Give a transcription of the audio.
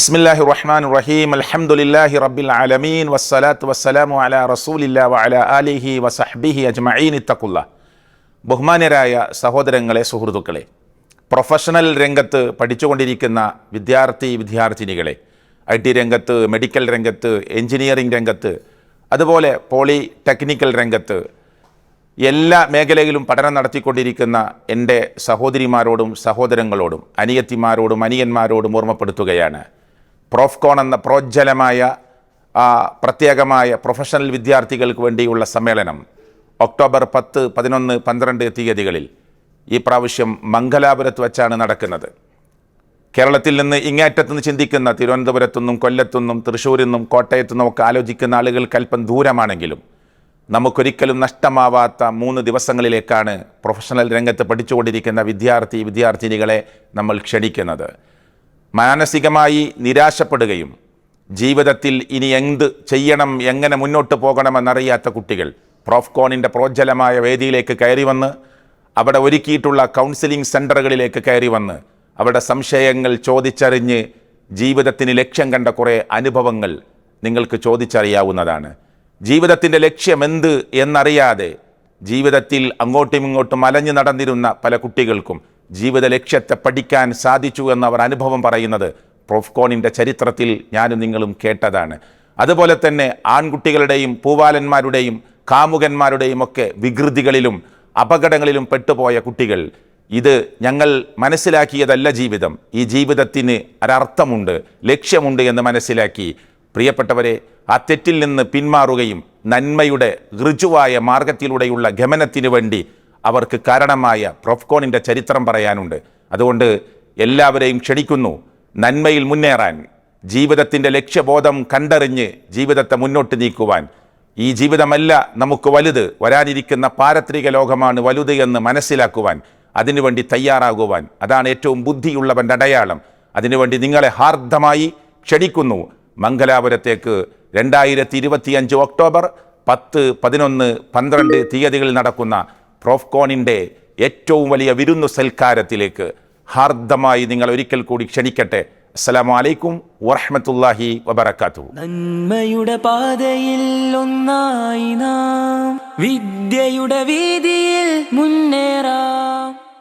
ബിസ്മില്ലാഹിർ റഹ്മാനിർ റഹീം അൽഹംദുലില്ലാഹി റബ്ബിൽ ആലമീൻ വസ്സലാത്തു വസ്സലാമു അലാ റസൂലില്ലാ വഅലാ ആലിഹി വസഹ്ബിഹി അജ്മഈൻ ഇത്തഖുല്ലാഹ്. ബഹുമാന്യരായ സഹോദരങ്ങളെ, സുഹൃത്തുക്കളെ, പ്രൊഫഷണൽ രംഗത്ത് പഠിച്ചുകൊണ്ടിരിക്കുന്ന വിദ്യാർത്ഥിനികളെ, IT രംഗത്ത്, മെഡിക്കൽ രംഗത്ത്, എഞ്ചിനീയറിംഗ് രംഗത്ത്, അതുപോലെ പോളിടെക്നിക്കൽ രംഗത്ത്, എല്ലാ മേഖലയിലും പഠനം നടത്തിക്കൊണ്ടിരിക്കുന്ന എൻ്റെ സഹോദരിമാരോടും സഹോദരങ്ങളോടും അനിയത്തിമാരോടും അനിയന്മാരോടും ഓർമ്മപ്പെടുത്തുകയാണ്. പ്രോഫ്കോൺ എന്ന പ്രോജ്വലമായ പ്രത്യേകമായ പ്രൊഫഷണൽ വിദ്യാർത്ഥികൾക്ക് വേണ്ടിയുള്ള സമ്മേളനം ഒക്ടോബർ 10, 11, 12 തീയതികളിൽ ഈ പ്രാവശ്യം മംഗലാപുരത്ത് വച്ചാണ് നടക്കുന്നത്. കേരളത്തിൽ നിന്ന് ഇങ്ങേറ്റത്തുനിന്ന് ചിന്തിക്കുന്ന തിരുവനന്തപുരത്തുനിന്നും കൊല്ലത്തുനിന്നും തൃശ്ശൂരിൽ നിന്നും കോട്ടയത്തു നിന്നും ഒക്കെ ആലോചിക്കുന്ന ആളുകൾക്ക് അല്പം ദൂരമാണെങ്കിലും നമുക്കൊരിക്കലും നഷ്ടമാവാത്ത 3 ദിവസങ്ങളിലേക്കാണ് പ്രൊഫഷണൽ രംഗത്ത് പഠിച്ചുകൊണ്ടിരിക്കുന്ന വിദ്യാർത്ഥിനികളെ നമ്മൾ ക്ഷണിക്കുന്നത്. മാനസികമായി നിരാശപ്പെടുകയും ജീവിതത്തിൽ ഇനി എന്ത് ചെയ്യണം, എങ്ങനെ മുന്നോട്ട് പോകണമെന്നറിയാത്ത കുട്ടികൾ പ്രോഫ്കോണിൻ്റെ പ്രോജ്വലമായ വേദിയിലേക്ക് കയറി വന്ന്, അവിടെ ഒരുക്കിയിട്ടുള്ള കൗൺസിലിംഗ് സെൻ്ററുകളിലേക്ക് കയറി വന്ന് അവരുടെ സംശയങ്ങൾ ചോദിച്ചറിഞ്ഞ് ജീവിതത്തിന് ലക്ഷ്യം കണ്ട കുറേ അനുഭവങ്ങൾ നിങ്ങൾക്ക് ചോദിച്ചറിയാവുന്നതാണ്. ജീവിതത്തിൻ്റെ ലക്ഷ്യമെന്ത് എന്നറിയാതെ ജീവിതത്തിൽ അങ്ങോട്ടും ഇങ്ങോട്ടും അലഞ്ഞു നടന്നിരുന്ന പല കുട്ടികൾക്കും ജീവിത ലക്ഷ്യത്തെ പഠിക്കാൻ സാധിച്ചു എന്നവർ അനുഭവം പറയുന്നത് പ്രോഫ്കോണിൻ്റെ ചരിത്രത്തിൽ ഞാനും നിങ്ങളും കേട്ടതാണ്. അതുപോലെ തന്നെ ആൺകുട്ടികളുടെയും പൂവാലന്മാരുടെയും കാമുകന്മാരുടെയും ഒക്കെ വികൃതികളിലും അപകടങ്ങളിലും പെട്ടുപോയ കുട്ടികൾ, ഇത് ഞങ്ങൾ മനസ്സിലാക്കിയതല്ല ജീവിതം, ഈ ജീവിതത്തിന് ഒരർത്ഥമുണ്ട്, ലക്ഷ്യമുണ്ട് എന്ന് മനസ്സിലാക്കി പ്രിയപ്പെട്ടവരെ ആ തെറ്റിൽ നിന്ന് പിന്മാറുകയും നന്മയുടെ ഋജുവായ മാർഗത്തിലൂടെയുള്ള ഗമനത്തിനു വേണ്ടി അവർക്ക് കാരണമായ പ്രോഫ്കോണിൻ്റെ ചരിത്രം പറയാനുണ്ട്. അതുകൊണ്ട് എല്ലാവരെയും ക്ഷണിക്കുന്നു നന്മയിൽ മുന്നേറാൻ, ജീവിതത്തിൻ്റെ ലക്ഷ്യബോധം കണ്ടറിഞ്ഞ് ജീവിതത്തെ മുന്നോട്ട് നീക്കുവാൻ. ഈ ജീവിതമല്ല നമുക്ക് വലുത്, വരാനിരിക്കുന്ന പാരത്രിക ലോകമാണ് വലുത് എന്ന് മനസ്സിലാക്കുവാൻ, അതിനുവേണ്ടി തയ്യാറാകുവാൻ. അതാണ് ഏറ്റവും ബുദ്ധിയുള്ളവൻ്റെ അടയാളം. അതിനുവേണ്ടി നിങ്ങളെ ഹാർദമായി ക്ഷണിക്കുന്നു മംഗലാപുരത്തേക്ക്. 2025 ഒക്ടോബർ 10, 11, 12 തീയതികളിൽ നടക്കുന്ന പ്രോഫ്കോണിൻ്റെ ഏറ്റവും വലിയ വിരുന്നു സൽക്കാരത്തിലേക്ക് ഹാർദമായി നിങ്ങൾ ഒരിക്കൽ കൂടി ക്ഷണിക്കട്ടെ. അസ്സലാമു അലൈക്കും വറഹ്മത്തുള്ളാഹി വബറകാതുഹു. നന്മയുടെ പാതയിൽ ഒന്നായി നാം വിദ്യയുടെ വീതിയിൽ മുന്നേറാം.